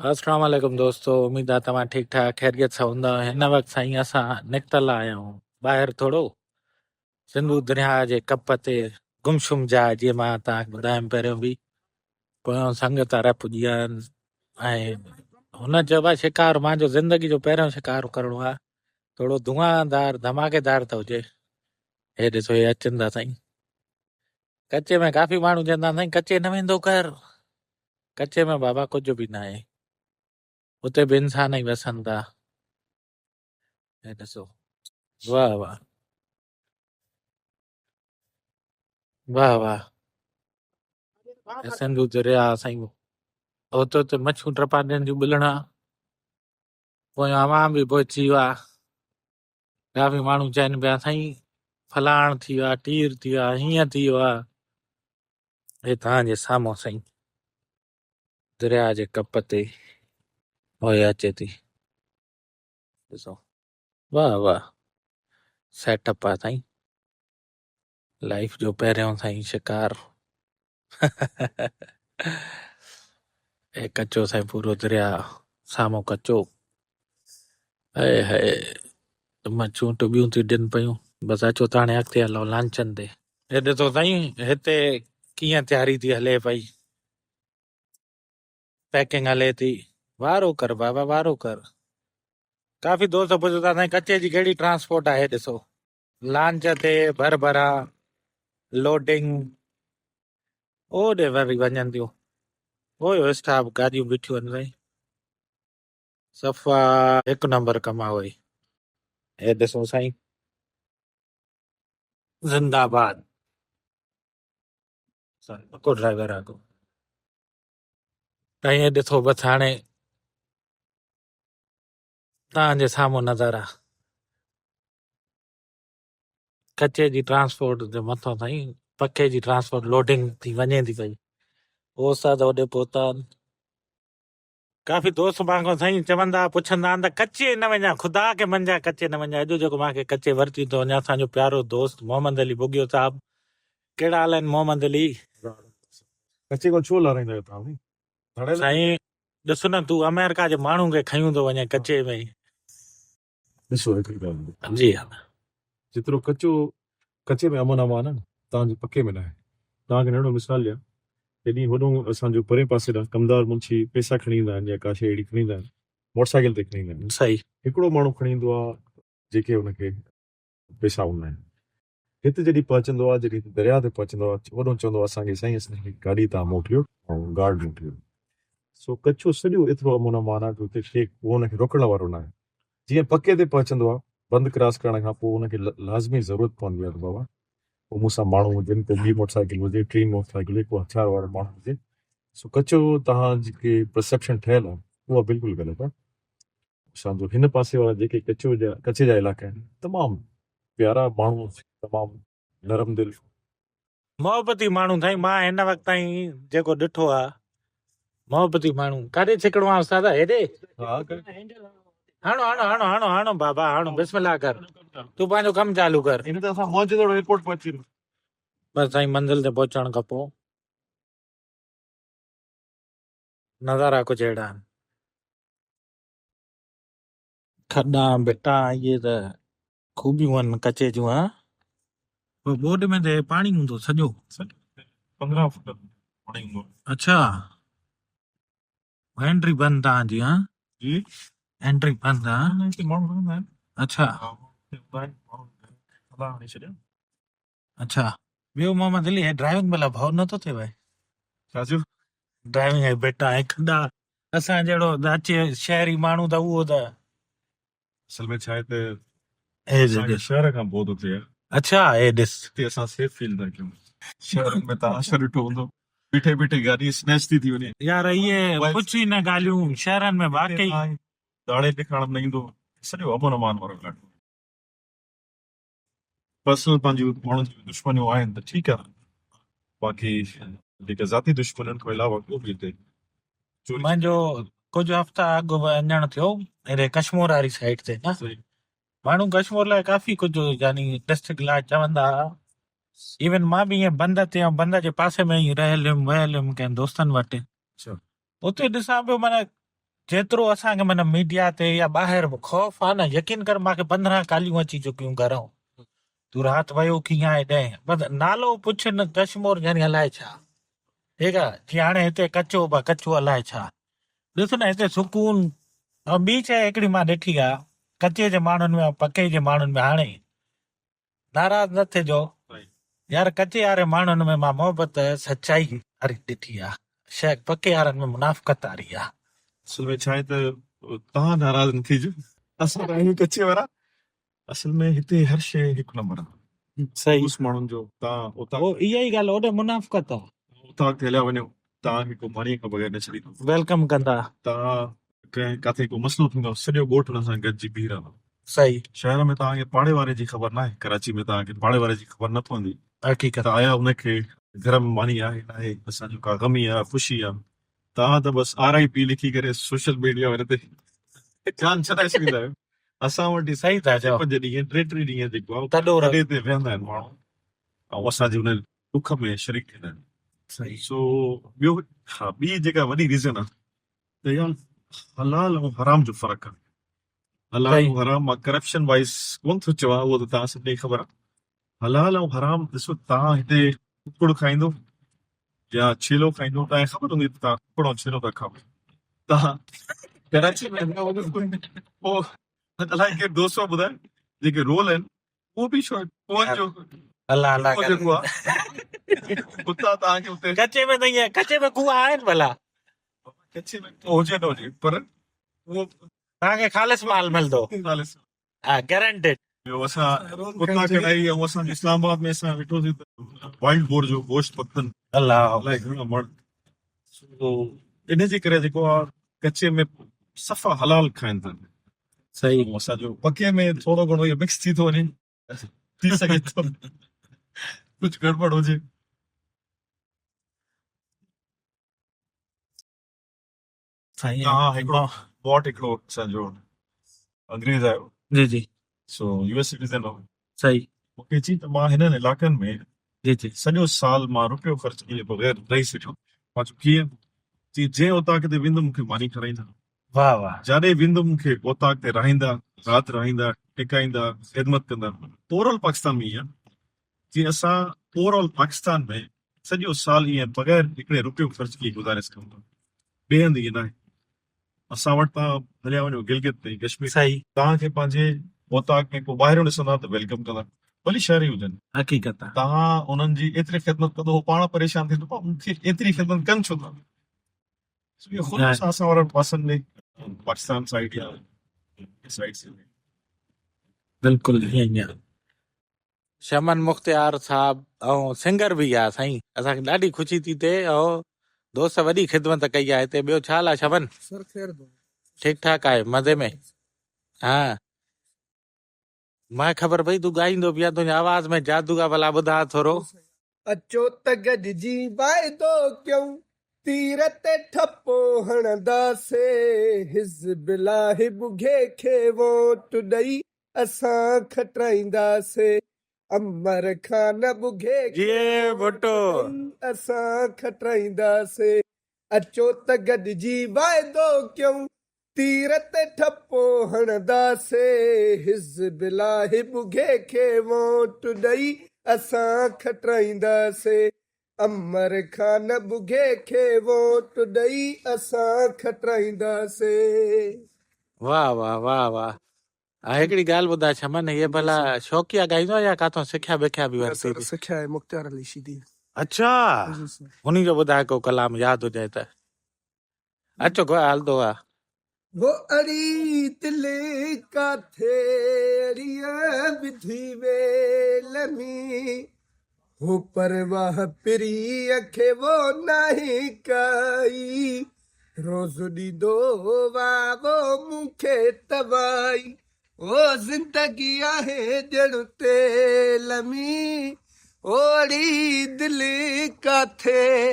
अस्सलाम वालेकुम दोस्तों, उम्मीद आहे तव्हां ठीकु ठाक ख़ैरियत सां हूंदा। हिन वक़्तु साईं असां निकितल आया आहियूं ॿाहिरि थोरो सिंधू दरिया जे कप ते गुमशुम जाइ, जीअं मां तव्हांखे ॿुधायमि पहिरियों बि। पोयां संगत वारा पुॼी विया आहिनि ऐं हुन चयो आहे शिकार मुंहिंजो ज़िंदगी जो पहिरियों शिकार करिणो आहे, थोरो धुआंधार धमाकेदार त हुजे। हे ॾिसो हे अचनि था साईं। कचे में काफ़ी माण्हू चवंदा आहिनि साईं कचे न वेंदो कर, कचे में बाबा कुझु बि न आहे, उते बि इंसान ई वसनि था। हे ॾिसो, वाह वाह वाह वाह, हे सिंधू दरिया साईं। हुते हुते मच्छियूं टपाटनि जूं ॿिलणा, पोइ आवाम बि पहुची वियो आहे। काफ़ी माण्हू चवनि पिया साईं फलाण थी वियो आहे, टीर थी वियो आहे, हीअं थी वियो आहे। हे तव्हांजे साम्हूं साईं दरिया जे कप ते होए अचे थी, ॾिसो वाह वाह। सेटअप आहे साईं, लाइफ जो पहिरियों साईं शिकार। हे कचो साईं, पूरो दरिया साम्हूं कचो। हाय हाय, मच्छियूं टुबियूं थी ॾियनि पियूं। बसि अचो त हाणे अॻिते हलो लांचनि ते। हे ॾिसो साईं हिते कीअं तयारी थी हले पई, पैकिंग हले थी। वारो कर बाबा वारो कर। काफ़ी दोस्त पुछो था साईं कचे जी कहिड़ी ट्रांसपोर्ट आहे। ॾिसो लांच ते भर भरा लोडिंग, ओॾे वरी वञनि थियूं। ओयो स्टाफ गाॾियूं बीठियूं आहिनि साईं, सफ़ा हिकु नंबर कमु आहे उहोई। हे ॾिसो साईं ज़िंदाबाद। को ड्राइवर आहे को साईं। हे ॾिसो बसि हाणे तव्हांजे साम्हूं नज़ारा कचे जी ट्रांसपोर्ट जे मथां साईं पके जी ट्रांसपोर्ट लोडिंग थी वञे थी पई। ओसा त होॾे पहुता आहिनि। काफ़ी दोस्त मांगो साईं चवंदा पुछंदा आहिनि त कचे न वञा, ख़ुदा के मंझा कचे न वञा। अॼु जेको मूंखे कचे वरिती थो वञा, असांजो प्यारो दोस्त मोहम्मद अली बुगियो साहब। कहिड़ा हाल आहिनि मोहम्मद अली? कचे को छो लाराईंदा आहियो तव्हां बि? साईं ॾिस न, तूं अमेरिका जे माण्हू खे खयूं थो वञे कचे में। ॾिसो हिकिड़ी ॻाल्हि, जी हा, जेतिरो कचे में अमन अमान आहे तव्हांजे पके में न आहे। तव्हांखे नंढो मिसाल ॾियां, हेॾी वॾो असांजो परे पासे ॾांहुं कमदार मुंशी पैसा खणी ईंदा आहिनि या का शइ अहिड़ी खणी ईंदा आहिनि, मोटरसाइकिल ते खणी ईंदा आहिनि। सही। हिकिड़ो माण्हू खणी ईंदो आहे जेके हुनखे पैसा हूंदा आहिनि। हिते जॾहिं पहुचंदो आहे, जॾहिं दरिया ते पहुचंदो आहे, वॾो चवंदो आहे असांखे साईं असांखे गाॾी तव्हां मोकिलियो ऐं गार्ड मोकिलियो। सो कचो सॼो एतिरो अमन अमान आहे जो हुते शइ उहो हुनखे रोकण वारो न आहे। जीअं पके ते पहुचंदो आहे, बंदि क्रॉस करण खां पोइ हुनखे लाज़मी ज़रूरत पवंदी आहे त बाबा पोइ मूंसां माण्हू हुजनि, को ॿी मोटरसाइकिल हुजे, टी मोटरसाइकिल हुजे, को हथियार वारो माण्हू हुजे। सो कचो तव्हांजी परसेप्शन ठहियलु आहे उहा बिल्कुलु ग़लति आहे। असांजो हिन पासे वारा जेके कचे जा इलाइक़ा आहिनि तमामु प्यारा माण्हू, तमामु नरम दिलि, मोहबती माण्हू साईं। मां हिन वक़्तु ताईं जेको ॾिठो आहे मोहबती माण्हू। काॾे छिकिणो आहे उस्ताद? हेॾे हणो हणो हणो हणो हणो बाबा हणो, बिस्मिल्लाह कर, तूं पंहिंजो कमु चालू कर। इन ते असां मौजूदु एयरपोर्ट पहुची बसि साईं मंज़िल ते पहुचण खां पोइ नज़ारा कुझु अहिड़ा आहिनि, खॾा भिटा, इहे त खूबियूं आहिनि कचे जूं। हा, बोर्ड में त पाणी हूंदो सॼो 15 फुट पाणी हूंदो। अच्छा, एंट्री बंदि तव्हांजी? हा जी, एंट्री बंदि। हा माण्हू रहंदा आहिनि। अच्छा अच्छा। ॿियो मोहम्मद अली, हे ड्राइविंग महिल भउ नथो थिए भाई? छाजो ड्राइविंग ऐं बेटा ऐं खॾा, असां जहिड़ो अचे शहरी माण्हू त उहो त असल में छा आहे त हे असांखे ॾिस। शहर खां बोध थिए। अच्छा हे ॾिस, हिते असां सेफ फील था कयूं। शहरनि में तव्हां अशर ॾिठो हूंदो, बीठे बीठे गाॾी स्नैच थी वञे। यार इहे पुछ ई न ॻाल्हियूं शहरनि में वाकई। दाणे ॾेखारण न ईंदो, सॼो अमन अमान वारो इलाइक़ो। पर्सनल पंहिंजूं माण्हुनि जूं दुश्मनियूं आहिनि त ठीकु आहे, बाक़ी जेके ज़ाती दुश्मनियुनि खां अलावा को बि हिते मुंहिंजो कुझु हफ़्ता अॻु वञणु थियो हेॾे कश्मीर वारी साइड ते न। माण्हू कश्मीर लाइ काफ़ी कुझु यानी डिस्ट्रिक्ट लाइ चवंदा हुआ। इवन मां बि ईअं बंद ते बंद जे पासे में ई रहियल हुयुमि, वयल हुयुमि कंहिं दोस्तनि वटि। उते ॾिसां पियो माना जेतिरो असांखे माना मीडिया ते या ॿाहिरि बि ख़ौफ़ आहे न, यकीन कर मूंखे 15 कालियूं अची चुकियूं घरों। तूं राति वियो कीअं आहे ॾहें, बसि नालो पुछ न, कश्मीर यानी अलाए छा। ठीकु आहे, जीअं हाणे हिते कचो बि कचो अलाए छा। ॾिस न हिते सुकून। ऐं ॿी शइ हिकिड़ी मां ॾिठी आहे, कचे जे माण्हुनि में ऐं पके जे माण्हुनि में। हाणे नाराज़ न थिएजो यार, कचे वारे माण्हुनि में मां मोहबत सचाई वारी ॾिठी आहे, शइ पके वारनि में मुनाफ़क़त वारी आहे। असल में छा आहे त तव्हां नाराज़ न थीजो, असां त आहियूं कचे वारा। असल में हिते हर शइ हिकु नंबर आहे। सही, उस माण्हुनि जो तव्हां उतां इहा ई ॻाल्हि, होॾे मुनाफ़क़त आहे। उतां ते हलिया वञो, तव्हांखे को पाणीअ खां बग़ैर न छॾींदो। वेलकम कंदा। तव्हां कंहिं किथे को मसइलो थींदो, सॼो ॻोठ हुन सां गॾिजी बीह रहंदो। सही, शहर में तव्हांखे पाड़े वारे जी ख़बर न आहे, कराची में तव्हांखे पाड़े वारे जी ख़बर न पवंदी। हक़ीक़त। त आया उनखे घर में मानी आहे न आहे, असांजो का ग़मी आहे ख़ुशी आहे, तव्हां त बसि RIP लिखी करे सोशल मीडिया ते जान छॾाए छॾींदा आहियो। असां वटि सही था चओ। 5 ॾींहं 3 ॾींहं जेको आहे तॾो रह- तॾे ते वेहंदा आहिनि माण्हू, ऐं असांजे हुन दुख में शरीक थींदा आहिनि। सही, सो ॿियो, हा, ॿी जेका वॾी रीज़न आहे त यार हलाल ऐं हराम जो फ़र्क़ु आहे। हलाल सही। ऐं हराम मां करप्शन वाइज़ कोन थो चवां, उहो त तव्हां सभिनी खे ख़बर आहे। हलाल ऐं हराम ॾिसो, तव्हां हिते कुकुड़ खाईंदो या छेलो खाईंदो, तव्हांखे ख़बर हूंदी त तव्हां कुकुड़ ऐं छेलो था खाओ। तव्हां कराची में पोइ अलाए केरु दोस्त ॿुधाए जेके रोल आहिनि उहो बि छो जो अल्लाह अल्लाह करे। जेको आहे उतां तव्हांखे हुते कचे में त ईअं, कचे में कुआ आहिनि भला, कच्चे में हुजे न हुजे, पर उहो तव्हांखे ख़ालिस माल मिलंदो। ख़ालिस। हा, गारंटेड। ॿियो असां कुता कढ़ाई, ऐं असां इस्लामाबाद में असां ॾिठोसीं त वाइल्ड बोर जो गोश्त पकनि अल्लाह, अलाए घणा मर्द। इन जे करे जेको आहे कचे में सफ़ा हलाल खाइनि था। सही, ऐं असांजो पके में थोरो घणो इहो मिक्स थी थो वञे, थी सघे थो कुझु गड़बड़ हुजे। सही हा, हिकिड़ो वॉट हिकिड़ो असांजो अंग्रेज़ आयो, जी जी, सो US सिटीज़न हो। सही, मूंखे चई त मां हिननि इलाइक़नि में जी जी, सॼो साल मां रुपयो ख़र्च किए बग़ैर रही सघियो। मां चयो कीअं? चई जंहिं ओताक ते वेंदुमि मूंखे मानी खाराईंदा, वाह वाह, जाॾे वेंदुमि मूंखे ओताक ते राहींदा, राति राहींदा, टिकाईंदा, ख़िदमत कंदा। ओवरऑल पाकिस्तान में ईअं जीअं असां ओवरऑल पाकिस्तान में सॼो साल ईअं बग़ैर हिकिड़े रुपयो ख़र्च किए गुज़ारे सघूं था। ॿिए हंधि ईअं न आहे। असां वटि तव्हां हलिया वञो गिलगित ते कश्मीर, सही, तव्हांखे पंहिंजे ओताक में को ॿाहिरियों ॾिसंदा त वेलकम कंदा, भली शहरी हुजनि। हक़ीक़त आहे। तव्हां उन्हनि जी एतिरी ख़िदमत कंदो, उहो पाण परेशान थींदो, मूंखे एतिरी ख़िदमत कनि छो था। इहो ख़ुलूस असां वारा पसंदि में पाकिस्तान साइड या साइड से बिल्कुलु ईअं ई आहे। शमन मुख्तियार साहब ऐं सिंगर बि आहे साईं, असांखे ॾाढी ख़ुशी थी थिए। ऐं दोस्त वॾी ख़िदमत कई आहे हिते। ॿियो छा हाल आहे शमन? ठीकु ठाक आहे, मज़े में? हा, मां ख़बर पई तूं ॻाईंदो पिया, तुंहिंजी आवाज़ में जादू आहे, भला ॿुधा थोरो। अचो त गॾिजी वाइदो कयूं, तीर ते ठपो हणंदासे, हिज़्बिल्लाह बुघे खे वोट ॾेई असां खटाईंदासे, अमर खान बुघे खे ये भुट्टो। असां खटाईंदासे। अचो त गॾिजी वाइदो कयूं, तीर ते ठपो हणंदासे, हिज़्बिल्लाह बुघे खे वोट ॾेई असां खटाईंदासे, अमर खान बुघे खे वोट ॾेई असां खटाईंदासे। वाह वाह वाह वाह। हा, हिकिड़ी ॻाल्हि ॿुधाए शमन, इहे भला शौक़िया ॻाईंदो या काथों सिखिया विखिया बि वरिती थी? सिखिया आहे मुख्तियार अली शीदी। अच्छा, उन्हीं जो ॿुधाए को कलाम यादि हुजे त। अचो को हलंदो आहे। वो अड़ी दिल काथे अड़िया विधी वेलमी, हो परवाह प्री अखे वो नहीं काई, रोज़ ॾींदो वाह वो मूंखे तबाई, ओ ज़िंदगी आहे ॼण तेलमी, ओड़ी दिल काथे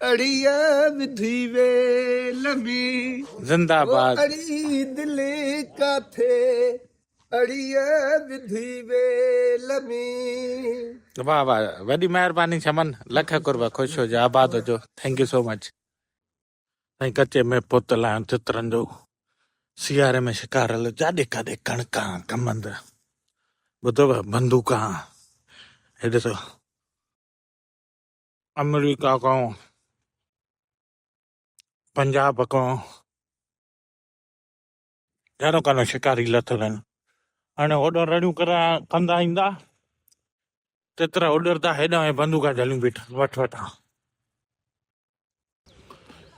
अड़िया विधी वेलमी, जिंदाबाद। अड़ी दिल काथे अड़िया विधी वेलमी। वाह वाह, वॾी महिरबानी शमन, लख कुर्ब, ख़ुशि हुजो, आबाद हुजो, थैंक यू सो मच। साईं कचे में पुत लाहियो तितरनि जो सियारे में शिकार हल जाॾे काॾे कणिकां कमंद ॿुधव बंदूकां हे ॾिसो अमेरिका खां पंजाब खां जहिड़ो कानो शिकारी लथल आहिनि हाणे होॾो रड़ियूं कंदा ईंदा तितर उॾरदा हेॾां ऐं बंदूका जलियूं बीठा वठ वठां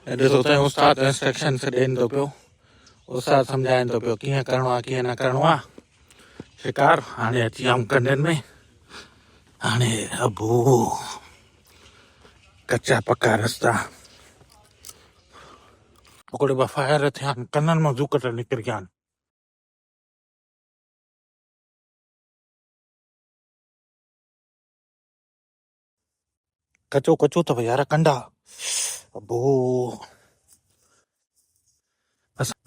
हे ॾिसो त उस्ताद इंस्ट्रक्शन ॾियनि थो पियो उस्ताद सम्झाइनि थो पियो कीअं करिणो आहे कीअं न करिणो आहे शिकार हाणे अची विया आहियूं कंडनि में हाणे अबो कचा पका रस्ता हिकिड़े ॿ फायर थिया आहिनि कननि मां ज़ूकट निकिरी विया आहिनि कचो कचो अथव यार कंडा अबो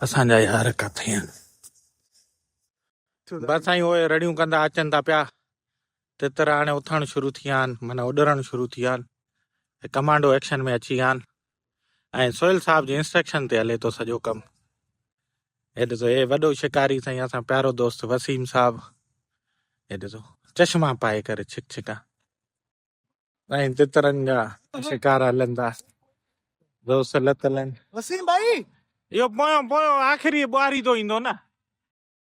असांजा यार किथे आहिनि बसि साईं उहे रड़ियूं कंदा अचनि था पिया तितर हाणे उथणु शुरू थी विया आहिनि माना उॾरणु शुरू थी विया आहिनि कमांडो एक्शन में अची विया आहिनि ऐं सोहेल साहब जी इंस्ट्रक्शन ते हले थो सॼो कमु हे ॾिसो हे वॾो शिकारी साईं असां प्यारो दोस्त वसीम साहब हे ॾिसो चश्मा पाए करे छिक छिका ऐं तितरनि जा शिकार हलनि था दोस्त लथल आहिनि वसीम भाई इहो पोयों पोयों आख़िरी ॿुआरी थो ईंदो न